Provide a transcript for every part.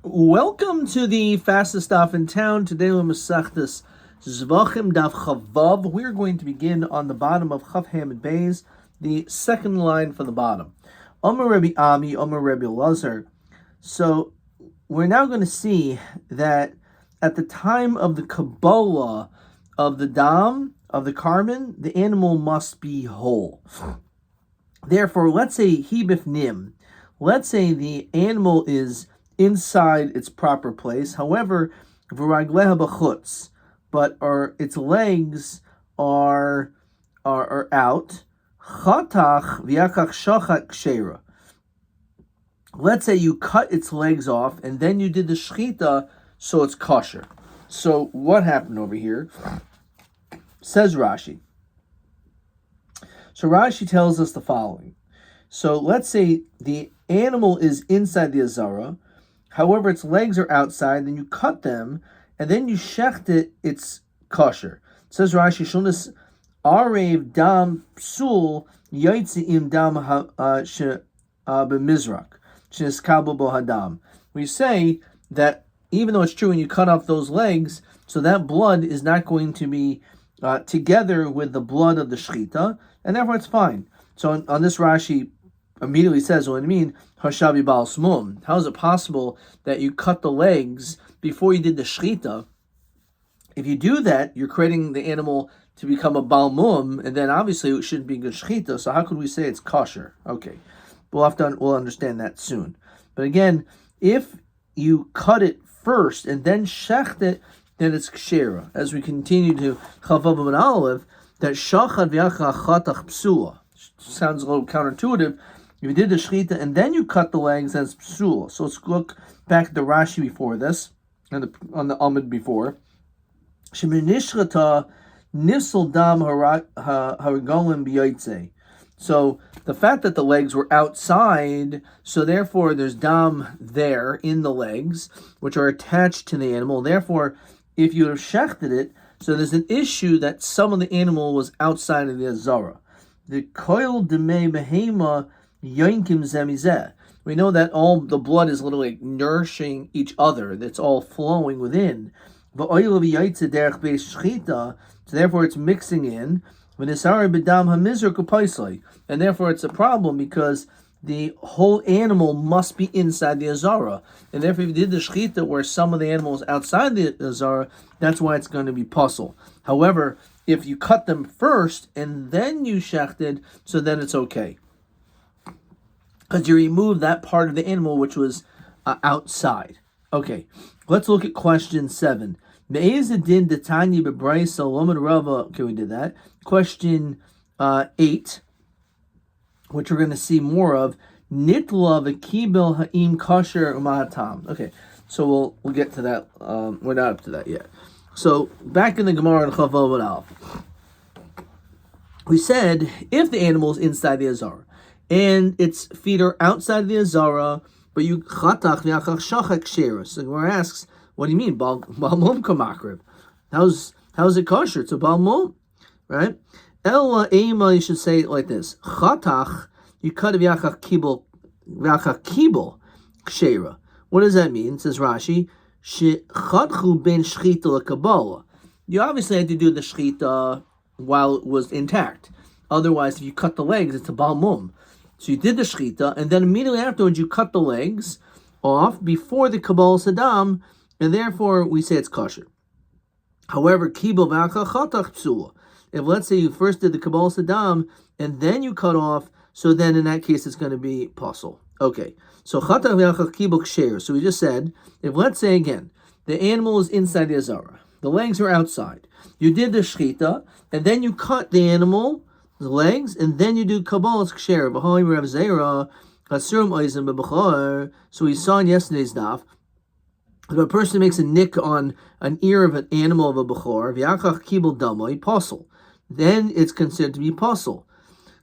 Welcome to the fastest stop in town. Today we're Masechtas Zevachim Daf Chavav. We're going to begin on the bottom of Chav Ham and Beis, the second line from the bottom. Omer Rabbi Ami, Omer Rabbi Lazar. So we're now going to see that at the time of the Kabbalah of the Dam, of the carbon, the animal must be whole. Therefore, let's say Hibif Nim. Let's say the animal is inside its proper place. However, v'ragleha b'chutz, but its legs are out. Chatach v'yakach shachat kshera. Let's say you cut its legs off and then you did the shchita, so it's kosher. So what happened over here? Says Rashi. So Rashi tells us the following. So let's say the animal is inside the azara. However, its legs are outside, then you cut them, and then you shecht it, it's kosher. It says Rashi, Shunas Arev Dam Psul Yaitzi Im Dam B'Mizrak, Shines Kabel Bo Hadam. We say that even though it's true when you cut off those legs, so that blood is not going to be together with the blood of the shechita, and therefore it's fine. So on this Rashi immediately says, what I mean, Hashabi Baal Smum. How is it possible that you cut the legs before you did the shechita? If you do that, you're creating the animal to become a Baal Mum, and then obviously it shouldn't be good shechita, so how could we say it's kosher? Okay, we'll understand that soon. But again, if you cut it first and then shecht it, then it's kshera. As we continue to Chavav and Aleph, that shachad v'yachach chatach psula. Sounds a little counterintuitive. If you did the shechita and then you cut the legs, that's psul. So let's look back at the Rashi before this, and on the Amud before. Sheminishchata nifsal dam haragolim b'yaitze. So the fact that the legs were outside, so therefore there's dam there in the legs, which are attached to the animal. Therefore, if you have shechted it, so there's an issue that some of the animal was outside of the azara. The koil demei behema yankim zemizeh. We know that all the blood is literally nourishing each other. That's all flowing within. So therefore it's mixing in. And therefore it's a problem because the whole animal must be inside the azara. And therefore if you did the shechita where some of the animals outside the azara, that's why it's going to be puzzle. However, if you cut them first and then you shechted, so then it's okay. Because you remove that part of the animal which was outside. Okay, let's look at question 7. Okay, we did that. Question 8, which we're going to see more of. Nitla v'kibel ha'im kosher u'mahatam. Okay, so we'll get to that. We're not up to that yet. So back in the Gemara in Chavav and Aleph, we said if the animal is inside the azara and its feet are outside the azara, but you chatach v'yachach shachak kshera. So the Gemara asks, what do you mean, Baal Mum kamakrib? How's it kosher? It's a Baal Mum, right? Ella ema, you should say it like this: chatach, you cut of yachach kibel kshera. What does that mean? It says Rashi, shechatchu ben shchita lekabbalah. You obviously had to do the shchita while it was intact. Otherwise, if you cut the legs, it's a Baal Mum. So you did the shchita, and then immediately afterwards you cut the legs off before the kabbalah sadam, and therefore we say it's kosher. However, kibel v'achach chatach psula. If let's say you first did the kabbalah sadam and then you cut off, so then in that case it's going to be pasul. Okay, so chatach v'achach kibel ksher. So we just said, if let's say again, the animal is inside the azara, the legs are outside, you did the shchita, and then you cut the animal, the legs, and then you do kabbalah ksher. So we saw in yesterday's daf, if a person makes a nick on an ear of an animal of a bechor, v'yachach kibel damai pasul, then it's considered to be pasul.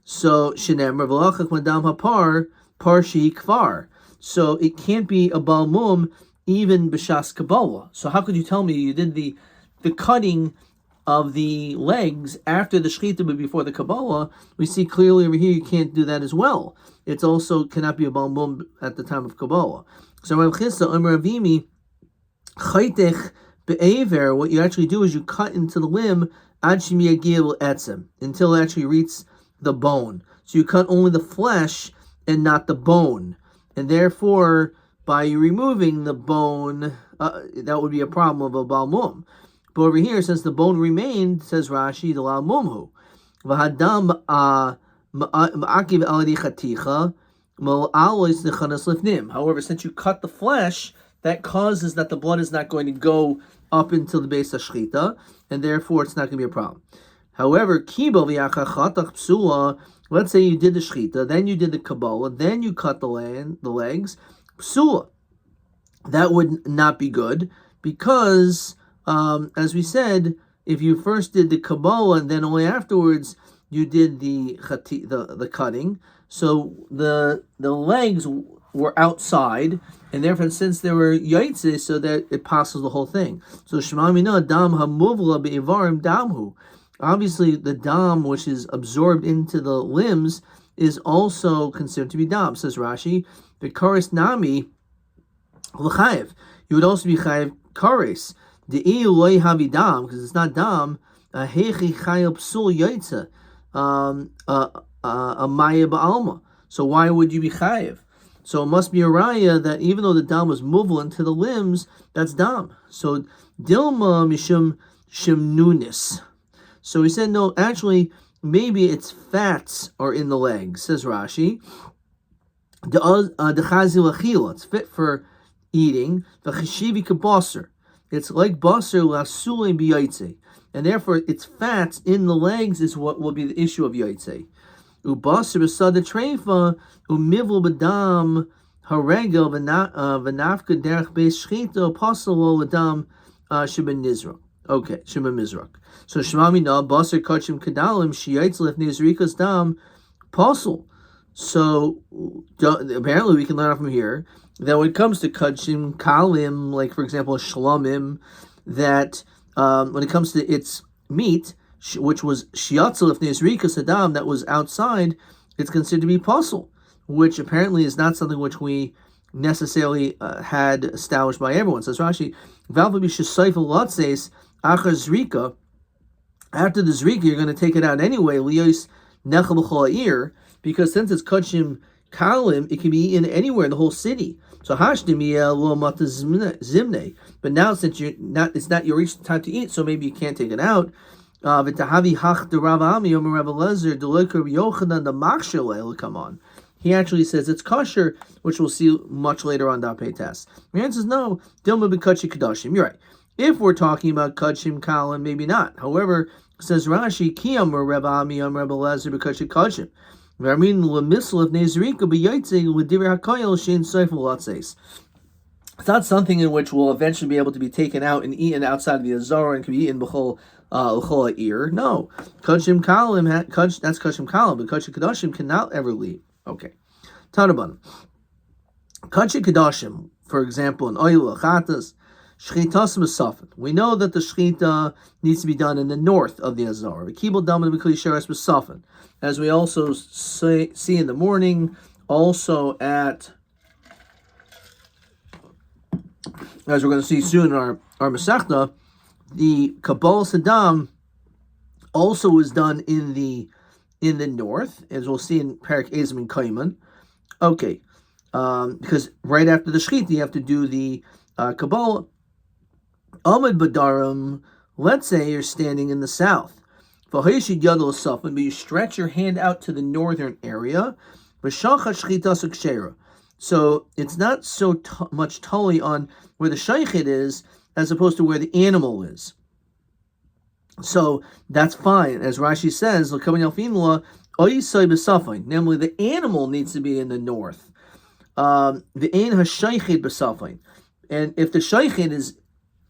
So shenemar v'lachach madam hapar parshi kvar. So it can't be a Baal Mum even b'shas kabbalah. So how could you tell me you did the cutting of the legs after the shechita but before the Kabbalah? We see clearly over here you can't do that as well. It's also cannot be a Baal Mum at the time of Kabbalah. So Rav Chisda, Rav Yimi, chaytech be'aver, what you actually do is you cut into the limb ad shem yagil etzem, until it actually reaches the bone. So you cut only the flesh and not the bone. And therefore, by removing the bone, that would be a problem of a balmum. But over here, since the bone remained, says Rashi, the lal mumhu. V'hadam ma'akiv aladi chaticha mal'alois nechanas lifnim. However, since you cut the flesh, that causes that the blood is not going to go up until the base of shchita, and therefore it's not going to be a problem. However, kibo v'yachachatach psula. Let's say you did the shchita, then you did the kabbalah, then you cut the legs. Psula. That would not be good because, as we said, if you first did the kabbalah and then only afterwards you did the cutting, so the legs were outside, and therefore since they were yaitze, so that it passes the whole thing. So shemamina dam hamuvla be'ivarim damhu. Obviously, the dam which is absorbed into the limbs is also considered to be dam. Says Rashi, the kares nami l'chayev. You would also be chayev kares. The loy havi dam, because it's not dam. Hechi chayev psul yaitze. A maya ba'alma. So why would you be chayev? So it must be a raya that even though the dam was movable into the limbs, that's dam. So dilma mishum shemnunis. So he said, no, actually, maybe it's fats are in the legs, says Rashi. The chazil achila, it's fit for eating. The cheshivi kabasar, it's like basar lasule biyaitze, and therefore its fats in the legs is what will be the issue of yaitze. Ubasar b'sada treifa umivul b'dam haregel v'nafka derech beis shchita pasalo l'dam sheben nizra. Okay, sheben mizrak. So shmami na basar kachim kadalim shiyaitz lef nizrikas dam pasal. So apparently we can learn from here that when it comes to kachim kalim, like for example shlamim, that when it comes to its meat, which was shiatzel if nizrikas adam, that was outside, it's considered to be pasal, which apparently is not something which we necessarily had established by everyone. Says Rashi, valvabi shesayfel latzeis achar zrika. After the zrika, you're going to take it out anyway. Liyos nechel b'chol ha'ir, because since it's kachim kalim, it can be eaten anywhere in the whole city. So hashdimiya lo mata zimne. But now since it's not your reach time to eat, so maybe you can't take it out. V'tahavi hach de Rav Ami Omer Rav Eliezer deloker Yochanan the Machshel come on. He actually says it's kosher, which we'll see much later on Dapei test. The answer is no. Dilma b'kachi kadashim. You're right. If we're talking about kachim kalim, maybe not. However, says Rashi, ki Omer Rav Ami Omer Rav Eliezer b'kachi kachim. V'amin lemisl of nezrika b'yaitze l'divrei hakoyel shein seifel latzeis. It's not something in which we'll eventually be able to be taken out and eaten outside of the azara and can be eaten b'chol ear. No, kachim kalim, that's kachim kalim, but kachim kadashim cannot ever leave. Okay, Tanaban. Kachim kadashim, for example, in oil chatas, shchitas mesafin. We know that the shchita needs to be done in the north of the azara. Kibul daman b'kli sheres mesafin, as we also see in the morning, also at, as we're going to see soon in our Masechta, the Kabbalah Saddam also was done in the north, as we'll see in Parak Ezim and Kaiman. Okay, because right after the Shechita, you have to do the Kabbalah. Amid Badarim, let's say you're standing in the south. But you stretch your hand out to the northern area. So it's not so much totally on where the shaychit is as opposed to where the animal is. So that's fine. As Rashi says, namely the animal needs to be in the north. The ein hashaychit b'safain. And if the shaychit is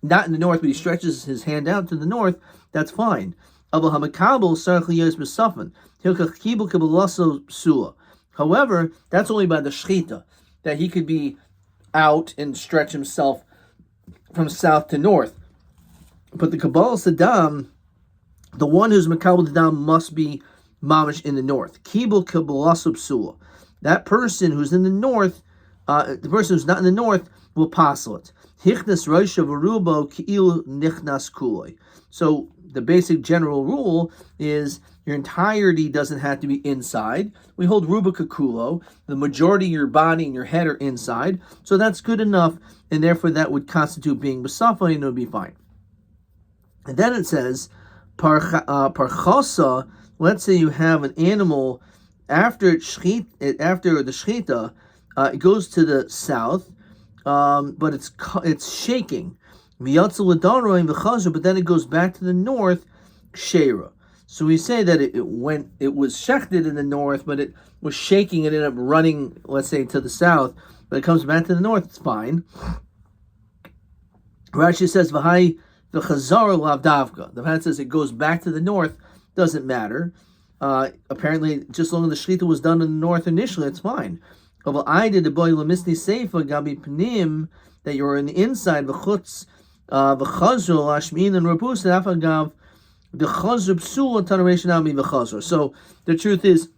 not in the north, but he stretches his hand out to the north, that's fine. However, that's only by the shechita, that he could be out and stretch himself from south to north. But the Kabbalah Saddam, the one who's Makabal Saddam must be mamish in the north. Kibul Kabbalah Psula. That person who's in the north the person who's not in the north will passel it. Hichnas roisha v'rubo ki'ilu nichnas kuloi. So the basic general rule is your entirety doesn't have to be inside. We hold ruba kakulo. The majority of your body and your head are inside. So that's good enough, and therefore that would constitute being besafa, and it would be fine. And then it says, parchasa, let's say you have an animal after the shchita, it goes to the south, but it's shaking. But then it goes back to the north, kshera. So we say that it was shechted in the north, but it was shaking and ended up running, let's say, to the south, but it comes back to the north, it's fine. Rashi says, V'hai v'chazara lav davka. The fact says it goes back to the north, doesn't matter. Apparently, just as long as the shechita was done in the north initially, it's fine. I did the boy lamisni seifa gabi pnim, that you're in the inside, v'chutz v'chazru lashmin and rabus and afagav the chazru psul tanaration ami v'chazru. So the truth is,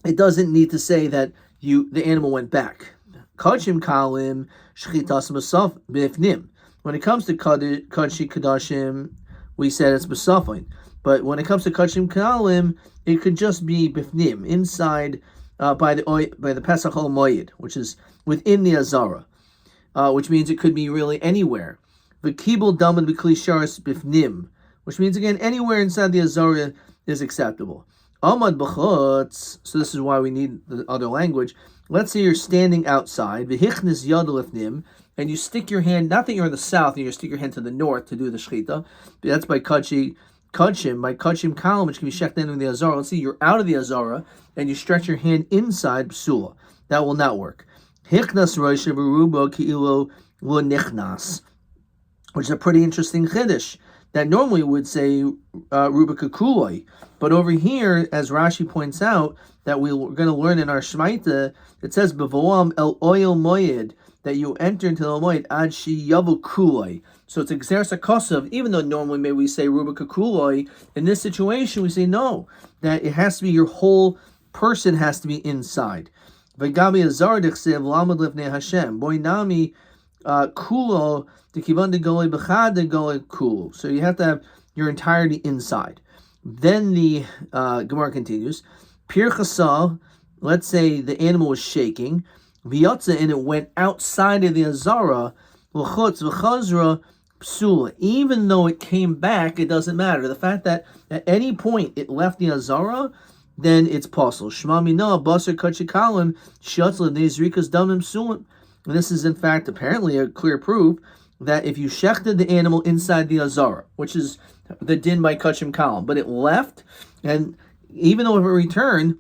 it doesn't need to say that the animal went back. Kachim kalim shchitas masaf b'ifnim. When it comes to kachi kadashim, we said it's besafin. But when it comes to kachim kalim, it could just be bifnim, inside by the Pesach Hol Moed, which is within the Azara, which means it could be really anywhere. V'kibul daman b'kli sharis bifnim, which means again anywhere inside the Azara is acceptable. Amad b'chutz. So this is why we need the other language. Let's say you're standing outside, v'hichnis yad lifnim, and you stick your hand. Not that you're in the south, and you stick your hand to the north to do the shechita. That's by kachim, by kachim kalam, which can be shechted in the Azara. Let's see, you're out of the Azara, and you stretch your hand inside psula. That will not work. Hichnas roisha v'rubo ki'ilo lo nichnas, which is a pretty interesting chiddush that normally would say ruba kakuloi, but over here, as Rashi points out, that we're going to learn in our Shmaita, it says bevoam el oil moyed, that you enter into the moyed ad shi yavu kuloi. So it's exersa kosav, even though normally maybe we say ruba kakuloi, in this situation we say no, that it has to be your whole person has to be inside. V'gabi azar dechsev lamad lifnei Hashem boinami kulo to kivan de gole b'chad de gole kul. So you have to have your entirety inside. Then the Gemara continues. Pir chasal, let's say the animal was shaking, v'yatza, and it went outside of the Azara, l'chutz v'chazra psula. Even though it came back, it doesn't matter. The fact that at any point it left the Azara, then it's possible. Shema mina basar kachikalim shatzla nezrikas damim psulim. And this is in fact apparently a clear proof that if you shechted the animal inside the Azara, which is the din by kachim kalim, but it left, and even though if it returned,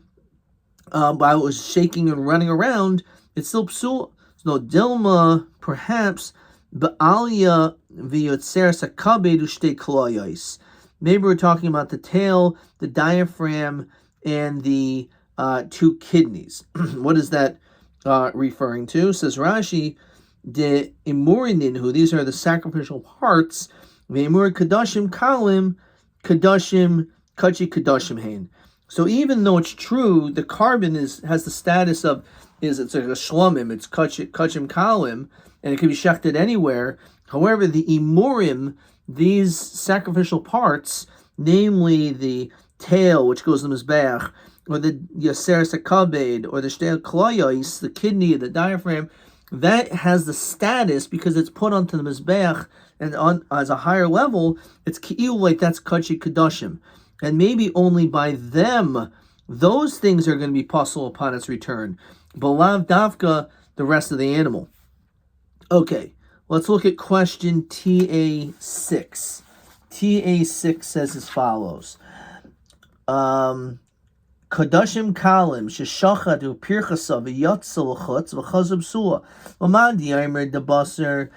while it was shaking and running around, it's still psul. So dilma, perhaps, ba'alia v'yotzer sakabed u'shtei kloyos. Maybe we're talking about the tail, the diaphragm, and the two kidneys. What is that referring to? Says Rashi, de imurininu, these are the sacrificial parts, ve'imur kadashim kalim, kadashim kachi kadashim hein. So even though it's true, the carbon has the status of it's like a shlomim, it's kachim kalim, and it can be shechted anywhere. However, the imurim, these sacrificial parts, namely the tail, which goes to the mizbeach, or the yaser sakabed, or the shtel kloyos, the kidney, the diaphragm, that has the status because it's put onto the mizbeach and on as a higher level. It's ki'il, like that's kachi kadashim. And maybe only by them, those things are going to be possible upon its return. Balav davka, the rest of the animal. Okay, let's look at question TA6. TA6 says as follows. Kadashim kalim, sheshachadu pirchasa v'yatsa l'chutz v'chazab sula. V'madi aimer debasar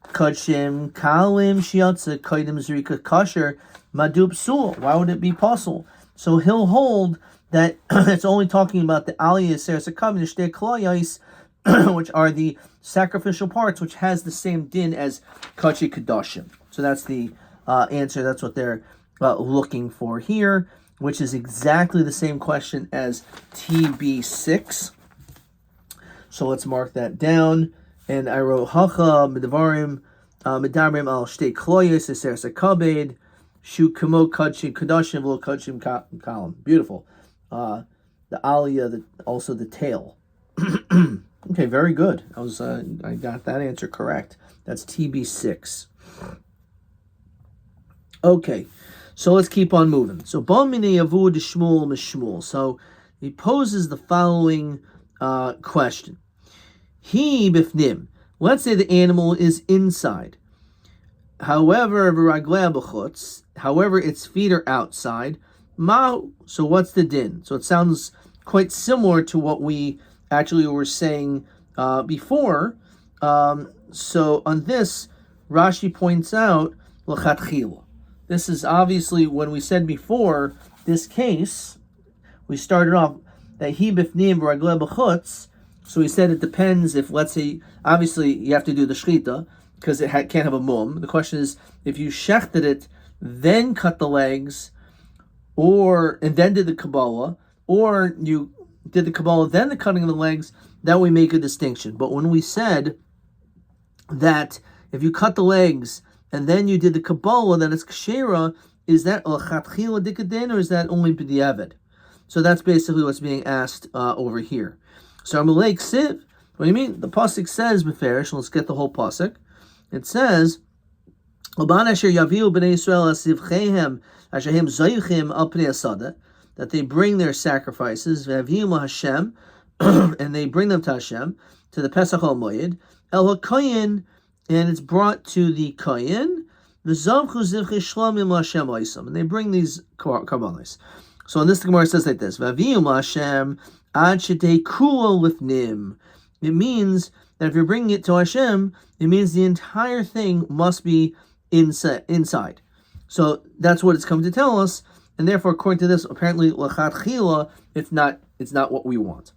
kachim kalim shiatza kaidim zrika kasher. Madub sul. Why would it be possible? So he'll hold that it's only talking about the aliyah sersakam nishtei kloyos, which are the sacrificial parts, which has the same din as kachi kadashim. So that's the answer. That's what they're looking for here, which is exactly the same question as TB6. So let's mark that down. And I wrote Hacha Medavarim Medabrim al Shtei Kloyes Eser Sakabed Shu Kamo Kachim Kadashim V'lo Kachim Kalam. Beautiful. The Aliyah, also the tail. Okay, very good. I got that answer correct. That's TB6. Okay, so let's keep on moving. So Bamine Yavud Shmuel Mishmuel. So he poses the following question. He bifnim. Let's say the animal is inside. However, its feet are outside. Mahu. So what's the din? So it sounds quite similar to what we actually were saying before. So on this, Rashi points out l'chatchila. This is obviously when we said before this case. We started off that he bifnim v'ragleh b'chutz. So he said it depends if, let's say, obviously you have to do the shchita because it can't have a mum. The question is if you shechted it, then cut the legs, and then did the Kabbalah, or you did the Kabbalah, then the cutting of the legs, that we make a distinction. But when we said that if you cut the legs and then you did the Kabbalah, then it's kshera, is that l'chatchila dikadin or is that only b'diavad? So that's basically what's being asked over here. So Amalek Siv, what do you mean? The pasuk says beferish. Let's get the whole pasuk. It says, that they bring their sacrifices, Hashem, and they bring them to Hashem, to the Pesach HaMoyed, El HaKayin, and it's brought to the Kayin, and they bring these karbanos. So in this, the Gemara says like this, Hashem, it means that if you're bringing it to Hashem, it means the entire thing must be inside. So that's what it's come to tell us, and therefore, according to this, apparently l'chatchila, it's not what we want.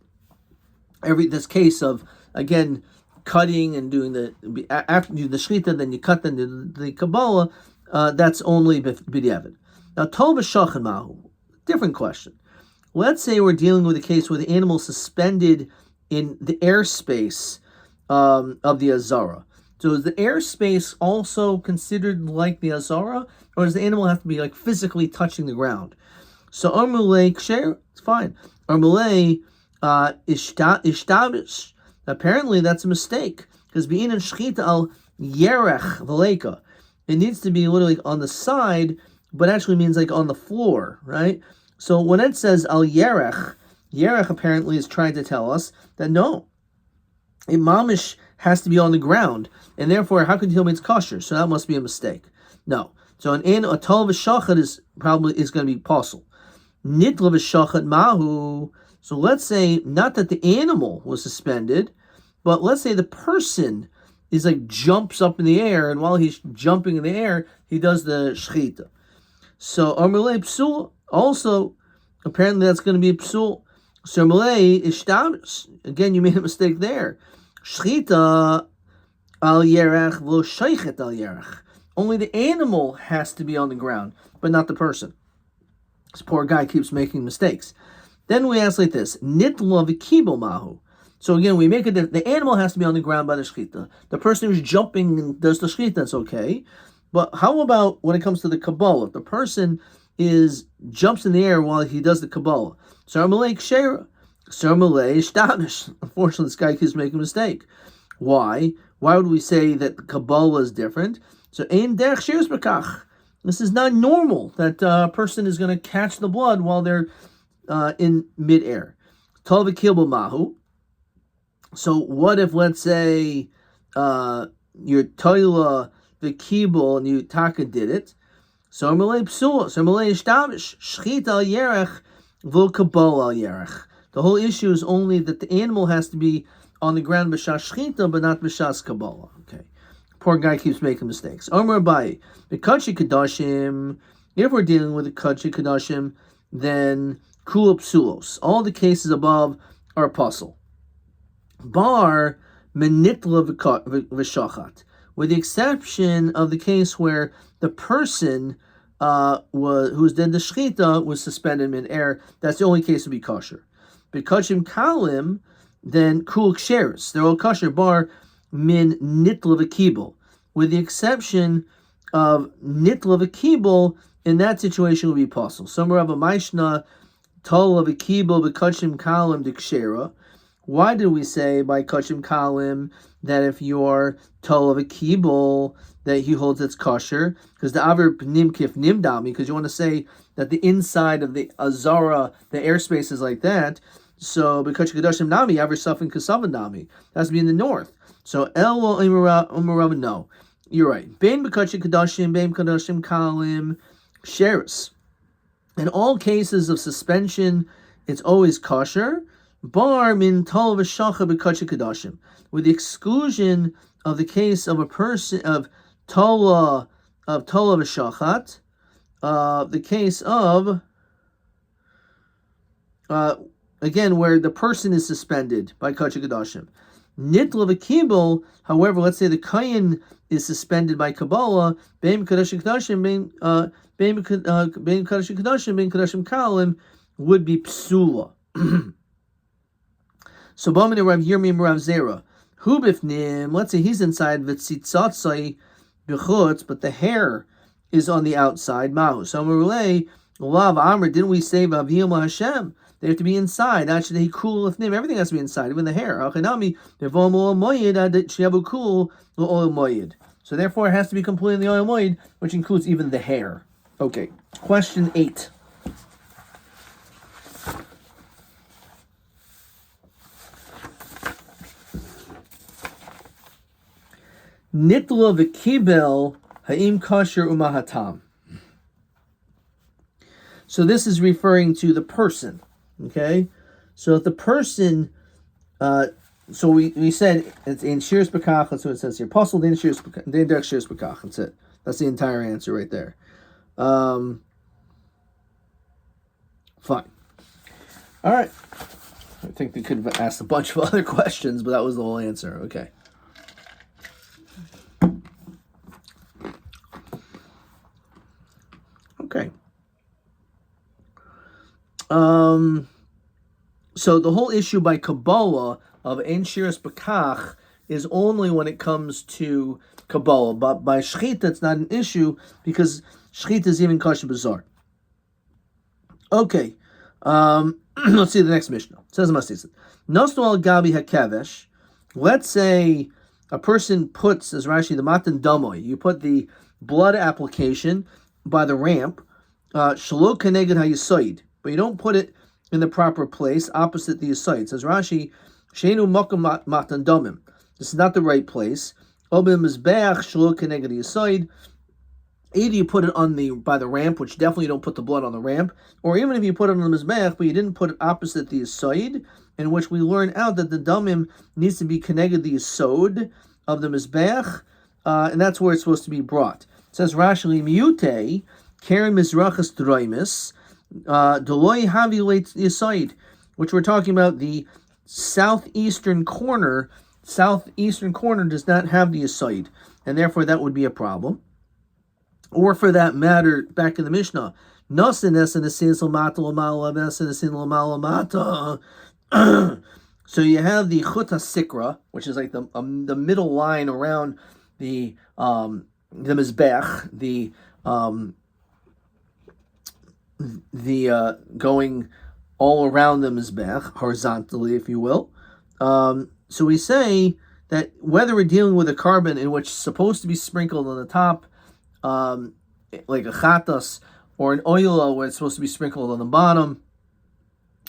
This case of again cutting and doing after you do the shchita, then you cut, then do the Kabbalah, that's only b'diavad. Now tov v'shachan mahu, different question. Let's say we're dealing with a case where the animal is suspended in the airspace of the Azara. So is the airspace also considered like the Azara, or does the animal have to be like physically touching the ground? So Armulei Ksher, it's fine. Armulei Ishtabish. Apparently that's a mistake, because being in Shchita al Yerech Veleka, it needs to be literally on the side, but actually means like on the floor, right? So when it says al Yerech apparently is trying to tell us that no, a mamish has to be on the ground, and therefore, how could you tell me it's kosher? So that must be a mistake. No. So a tol v'shachat is going to be possible. Nitla v'shachat mahu. So let's say not that the animal was suspended, but let's say the person is like jumps up in the air, and while he's jumping in the air, he does the shchita. So Amalei psul. Also, apparently that's going to be psul. So Amalei ishtabis. Again, you made a mistake there. Shchita al yerech v'lo sheichet al yerech. Only the animal has to be on the ground, but not the person. This poor guy keeps making mistakes. Then we ask like this: Nitla v'kibo mahu. So again, we make the animal has to be on the ground by the shchita. The person who's jumping and does the shchita, that's okay. But how about when it comes to the Kabbalah? If the person jumps in the air while he does the Kabbalah. So Amalei Ksher. Unfortunately, this guy keeps making a mistake. Why? Why would we say that the Kabbalah is different? So ein derech sheres b'kach. This is not normal that a person is going to catch the blood while they're in midair. Tol v'kilbo mahu. So what if, let's say, your toila v'kibul and you taka did it? So Amalei psul. So Amalei ishtavish. Shchit al yerech v'lo Kabbalah al yerech. The whole issue is only that the animal has to be on the ground b'shas shchita, but not b'shas Kabbalah. Okay. Poor guy keeps making mistakes. Omer Rabbi, the kachi kadashim. If we're dealing with the kachi kadashim, then kula psulos. All the cases above are puzzle. Bar menitla v'shachat, with the exception of the case where the person who's did the shchita was suspended in air. That's the only case to be kosher. Bekachim kalim, then kul ksheris. They're all kosher bar min nitla v'kibul, with the exception of nitla v'kibul. In that situation, would be possible. Some Rabbi Maishna tola v'kibul b'kachim kalim dikshera. Why did we say by kachim kalim that if you're tola v'kibul that he holds it's kosher? Because the aver pnim kif nimdami, because you want to say that the inside of the azara, the airspace is like that. So b'kachim kadashim nami aver safin kasavan nami. That has to be in the north. So el umarav, no, you're right. Bein b'kachim kadashim, bein kadashim kalim sheris. In all cases of suspension, it's always kosher. Bar min tol v'shacha b'kachim kadashim, with the exclusion of the case of a person of tola v'shachat, the case of again where the person is suspended by kachim kadashim. Nitla v'kibul, however, let's say the kayin is suspended by Kabbalah, bein kadashim kadashim, bein kadashim kadashim, bein kadashim kalim, would be psula. So Bamina Rav Yomi Rav Zera, hu bifnim, let's say he's inside v'tzitzatzai b'chutz, but the hair is on the outside. Mahu. So Amarulei, Lav Amr, didn't we say Vaviyam Hashem? They have to be inside. Actually, cool lifnim. Everything has to be inside, even the hair. So therefore, it has to be completely in the oil moed, which includes even the hair. Okay. Question 8. Nitla v'kibel ha'im kosher umahatam. So this is referring to the person. Okay, so if the person, so we said it's in Shiras B'kach. That's what it says here. Apostle in Shiras B'kach. That's it. That's the entire answer right there. Fine. All right. I think they could have asked a bunch of other questions, but that was the whole answer. Okay. Okay. So the whole issue by Kabbalah of Ein Shiras B'kach is only when it comes to Kabbalah, but by Shechita it's not an issue because Shechita is even kosher b'zar. Okay, let's see the next Mishnah. It says Masisa, Nostu al Gabi Hakevesh. Let's say a person puts, as Rashi, the Matan Damoy, you put the blood application by the ramp, Shalo Keneged HaYisoid, but you don't put it in the proper place, opposite the Yisoid. Says Rashi, Sheinu Mokum Matan Domim. This is not the right place. Obim Mizbeach Shalo Keneged HaYisoid. Either you put it by the ramp, which definitely you don't put the blood on the ramp, or even if you put it on the Mizbeach, but you didn't put it opposite the Yisoid, in which we learn out that the Domim needs to be Keneged the Yisod of the Mizbeach, and that's where it's supposed to be brought. It says Rashi, Miute, Karen Mizrachas Droimis, Deloy Havi Yisoid, which we're talking about the southeastern corner. Southeastern corner does not have the Yisoid, and therefore that would be a problem. Or for that matter, back in the Mishnah, so you have the Chuta Sikra, which is like the middle line around the Mizbech, the going all around the Mizbech, horizontally, if you will. So we say that whether we're dealing with a carbon in which it's supposed to be sprinkled on the top, like a chatas, or an oil where it's supposed to be sprinkled on the bottom,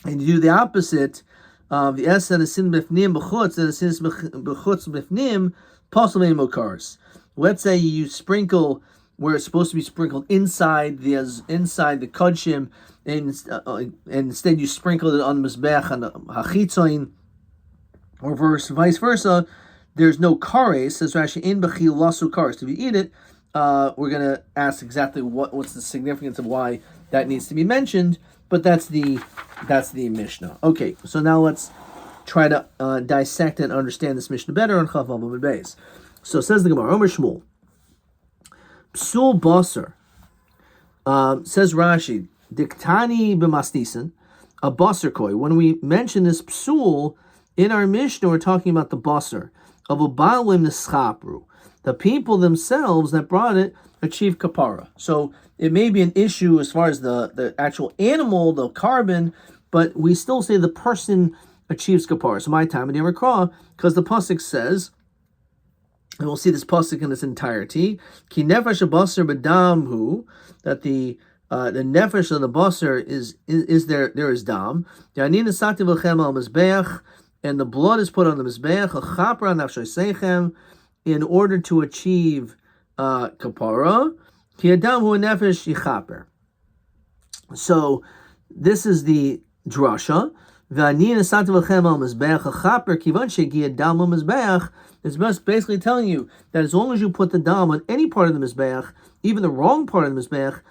and you do the opposite, the es and the sin b'fnim b'chutz and the sin b'chutz b'fnim, possibly mokars. Let's say you sprinkle where it's supposed to be sprinkled inside the kodshim, and instead you sprinkle it on the mizbech and the hachitzoin, or vice versa. There's no kares, says Rashi, in b'chil lasu kares. If you eat it, we're going to ask exactly what's the significance of why that needs to be mentioned, but that's the Mishnah. Okay, so now let's try to dissect and understand this Mishnah better on Chav Vav Beis. So says the Gemara, Omer Shmuel, Psul Basar, says Rashi, Diktani b'masnisin, a basar koi. When we mention this psul, In our Mishnah, we're talking about the basar of a balim neschapru. The people themselves that brought it achieved kapara. So it may be an issue as far as the actual animal, the carbon, but we still say the person achieves kapara. So my time in Yemakra, because the pasuk says, and we'll see this pasuk in its entirety, ki nefesh basar b'damhu, that the nefesh of the basar is there is dam. Yanin esati v'chem al mizbeach, and the blood is put on the mizbeach, a chapra nafshay seichem, in order to achieve kapara. Ki adam hu nefesh yichaper. So this is the drasha. It's basically telling you that as long as you put the dam on any part of the mizbeach, even the wrong part of the mizbeach,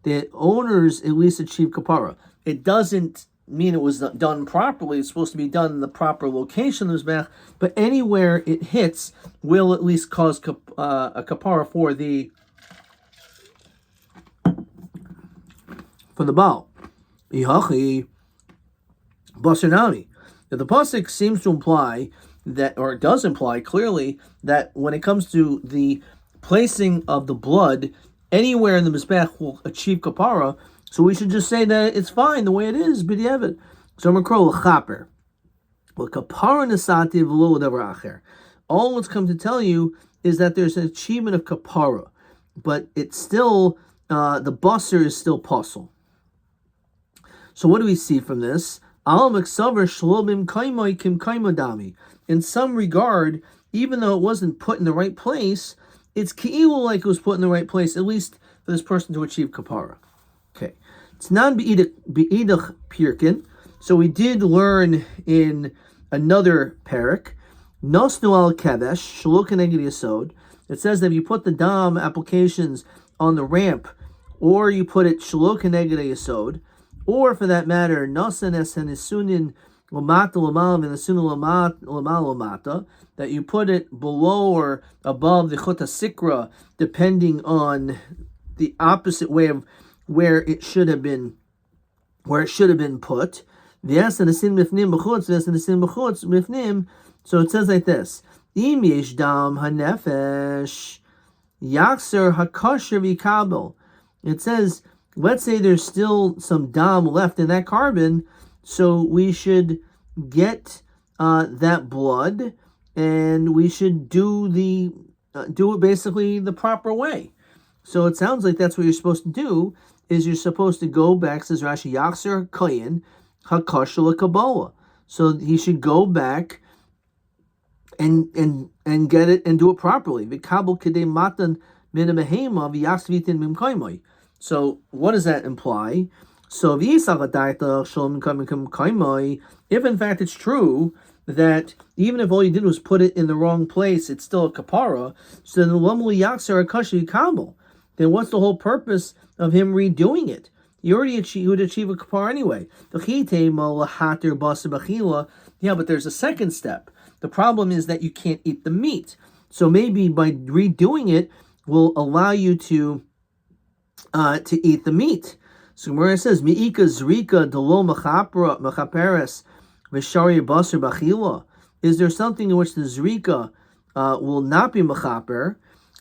the owners at least achieve kapara. It doesn't mean it was done properly. It's supposed to be done in the proper location of the mizbeach, but anywhere it hits will at least cause a kapara for the Baal. Basarnami. Now, the pasuk seems to imply that, or it does imply clearly, that when it comes to the placing of the blood, anywhere in the mizbech will achieve kapara. So we should just say that it's fine the way it is. B'diavad. So makro l'chaper. Well, kapara nesati v'lo davar acher. All it's come to tell you is that there's an achievement of kapara, but it's still the basar is still possible. So what do we see from this? In some regard, even though it wasn't put in the right place, it's ki'ilu like it was put in the right place, at least for this person to achieve kapara. Okay. It's non be'idach pirkin. So we did learn in another parak, nosnu al kevesh, shelo keneged yesod. It says that if you put the dam applications on the ramp, or you put it shelo keneged yesod, or for that matter, nasan esen isunin lamata lamal and isunin lamal lamata, that you put it below or above the chota sikra, depending on the opposite way of where it should have been put. So it says like this: Im yesh dam hanefesh yakser hakasher vikabel. It says, let's say there's still some dam left in that carbon, so we should get that blood, and we should do it basically the proper way. So it sounds like that's what you're supposed to do. Is you're supposed to go back, says Rashi, Yachzer Koyin Hakashal Kabbalah. So he should go back and get it and do it properly. Vikabel Kedei Matan Minamahema Vyasvitin Mimkaimoi. So what does that imply? So if in fact it's true that even if all you did was put it in the wrong place, it's still a kapara, so then what's the whole purpose of him redoing it? He would achieve a kapara anyway. Yeah, but there's a second step. The problem is that you can't eat the meat. So maybe by redoing it will allow you to eat the meat. So Gemara says, "Mi'ika zrika delo mechaperes v'shari basar b'achila." Is there something in which the zrika will not be mechaper?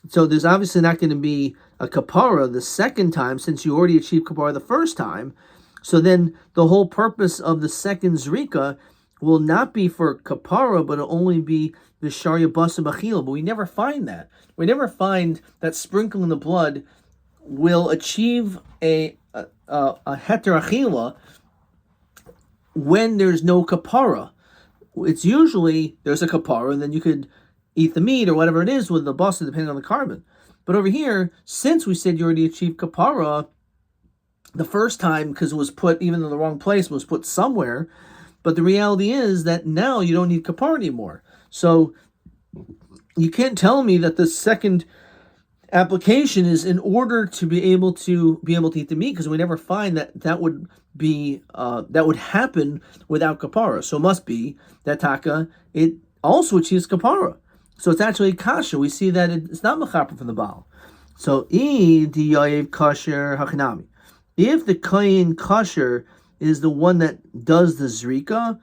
So there's obviously not going to be a kapara the second time, since you already achieved kapara the first time. So then the whole purpose of the second zrika will not be for kapara, but it'll only be the sharia basar b'achila. But we never find that. We never find that sprinkling the blood will achieve a heter achila when there's no kapara. It's usually there's a kapara, and then you could eat the meat or whatever it is with the basar, depending on the carbon. But over here, since we said you already achieved kapara the first time because it was put even in the wrong place, it was put somewhere. But the reality is that now you don't need kapara anymore. So you can't tell me that the second application is in order to be able to eat the meat, because we never find that would happen without kapara. So it must be that taka it also achieves kapara. So it's actually kasher. We see that it's not mechaper from the Baal. So diyayev kasher hachinami. If the kain kasher is the one that does the zrika,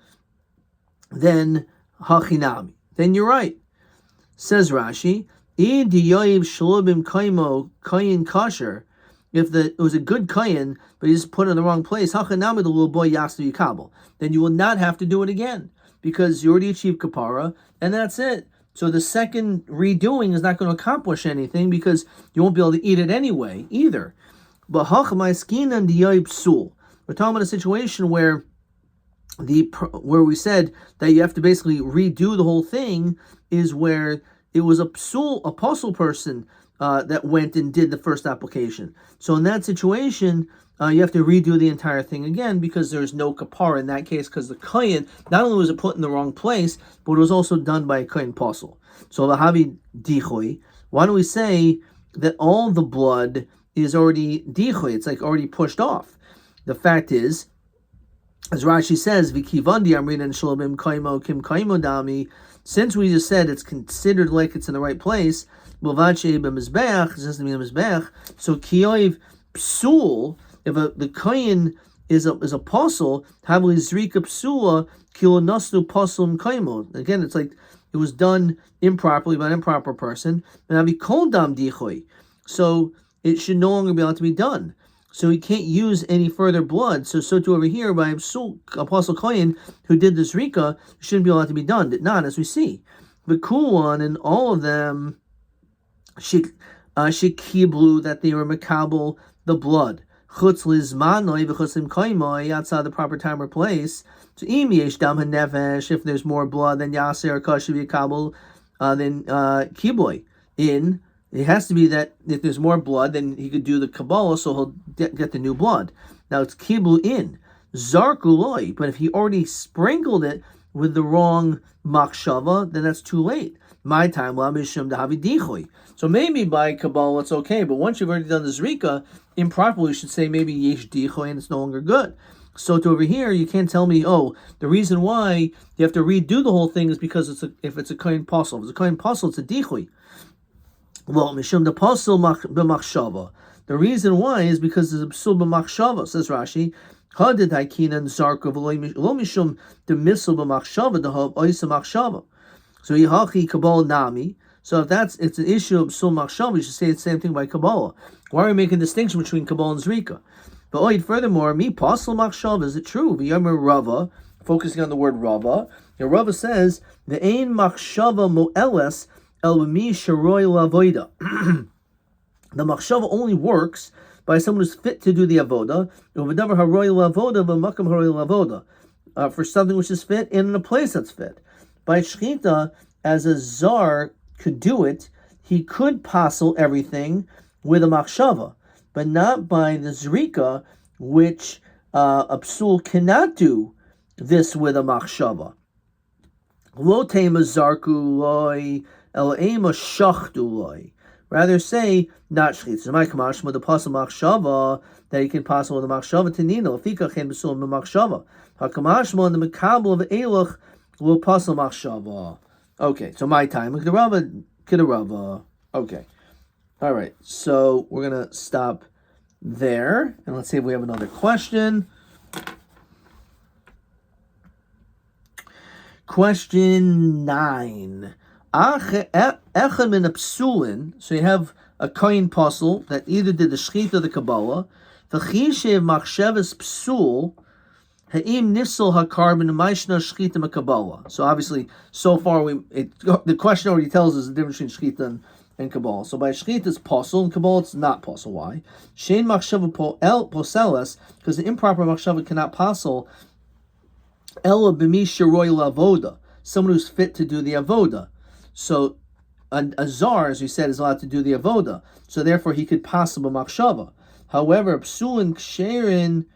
then hachinami. Then you're right. Says Rashi, if it was a good kayin, but he just put it in the wrong place, hachinami, the little boy yastu yikabel, then you will not have to do it again, because you already achieved kapara, and that's it. So the second redoing is not going to accomplish anything, because you won't be able to eat it anyway, either. But hachmaiskinan diyoy psul. We're talking about a situation where we said that you have to basically redo the whole thing, is where it was a apostle person that went and did the first application. So in that situation, you have to redo the entire thing again, because there's no kapara in that case, because the kohen, not only was it put in the wrong place, but it was also done by a kohen apostle. So lahavi dichoy, why don't we say that all the blood is already dichoy, it's like already pushed off. The fact is, as Rashi says, Vikivandi Amrin and Shalomim Kaimo Kim Kaimo Dami, since we just said it's considered like it's in the right place, so Kiyoiv Psul, if the Kayin is a apostle, Havli Zrika Psula, Kilonastu Pasul Kaimo. Again, it's like it was done improperly by an improper person, and Avi Koldam Dichoi. So it should no longer be allowed to be done. So he can't use any further blood. So too over here by Apostle Kohen, who did this Rika, shouldn't be allowed to be done. Did not, as we see. The cool one, and all of them, shekiblu, that they were makabel the blood. Chutz lizmanoi v'chutzim koimoi, outside the proper time or place. So im yesh dam hanefesh, if there's more blood, then yaser kashiv yakabel, then kiboy in. It has to be that if there's more blood, then he could do the Kabbalah, so he'll get the new blood. Now it's kiblu in, zarkuloi, but if he already sprinkled it with the wrong machshava, then that's too late. My time, la mishum dahavi dichoy. So maybe by Kabbalah it's okay, but once you've already done the zrika, improperly you should say maybe yesh dichoy and it's no longer good. So to over here, you can't tell me, the reason why you have to redo the whole thing is because if it's a kohen pasul. If it's a kohen pasul, it's a dichoy. Well, mishum the pasul b'machshava. The reason why is because there's a psul b'machshava, says Rashi. Hadid hakinan zarka v'lo mishum the misl b'machshava the oisa machshava. So yihachi kabbalah nami. So if it's an issue of psul machshava, you should say the same thing by Kabbalah. Why are we making a distinction between Kabbalah and Zrika? But furthermore, me pasul machshava, is it true? V'yomer Rava, focusing on the word Rava. Rava says the ein machshava mo'eles. The machshava only works by someone who's fit to do the avoda. For something which is fit and in a place that's fit. By shchita, as a zar could do it, he could passel everything with a machshava, but not by the zrika, which a psul cannot do this with a machshava. Lo tema zarku loy. Rather say not shchit. So my kamashma the pasal machshava that he can pasal with the machshava tenino. Fika chem besul machshava. Hakamashma the makabel of eloch will pasal machshava. Okay, so my time. Kidarava. Okay, all right. So we're gonna stop there, and let's see if we have another question. Question 9. So you have a kohen pasul that either did the shchita or the Kabbalah. The chishev machshavas psul ha'im nifsal hakarbon ma'ishna shchita ma'Kabbalah. So obviously, so far the question already tells us the difference between shchita and Kabbalah. So by shchita it's pasul and Kabbalah it's not pasul. Why? Shein machshava poselas, because the improper machshava cannot pasul. Ella b'mish roy lavoda, someone who's fit to do the avoda. So a zar, as we said, is allowed to do the avoda. So therefore, he could possible machshava. However, psulin ksherin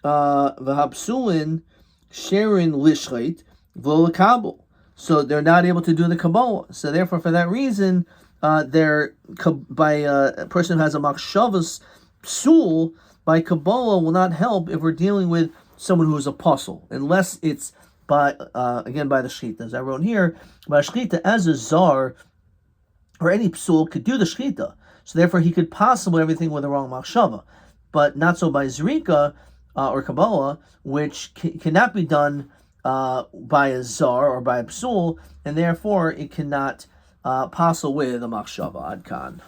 v'hapsulin ksherin lishchait v'olakabel. So they're not able to do the Kabbalah. So therefore, for that reason, they're by a person who has a machshavas psul by Kabbalah will not help if we're dealing with someone who is a pasul, unless it's by by the shchita, as I wrote here, by shchita as a zar or any psul could do the shchita, so therefore he could possibly everything with the wrong machshava, but not so by zrika or Kabbalah, which cannot be done by a zar or by a psul, and therefore it cannot passel with a machshava. Ad kan.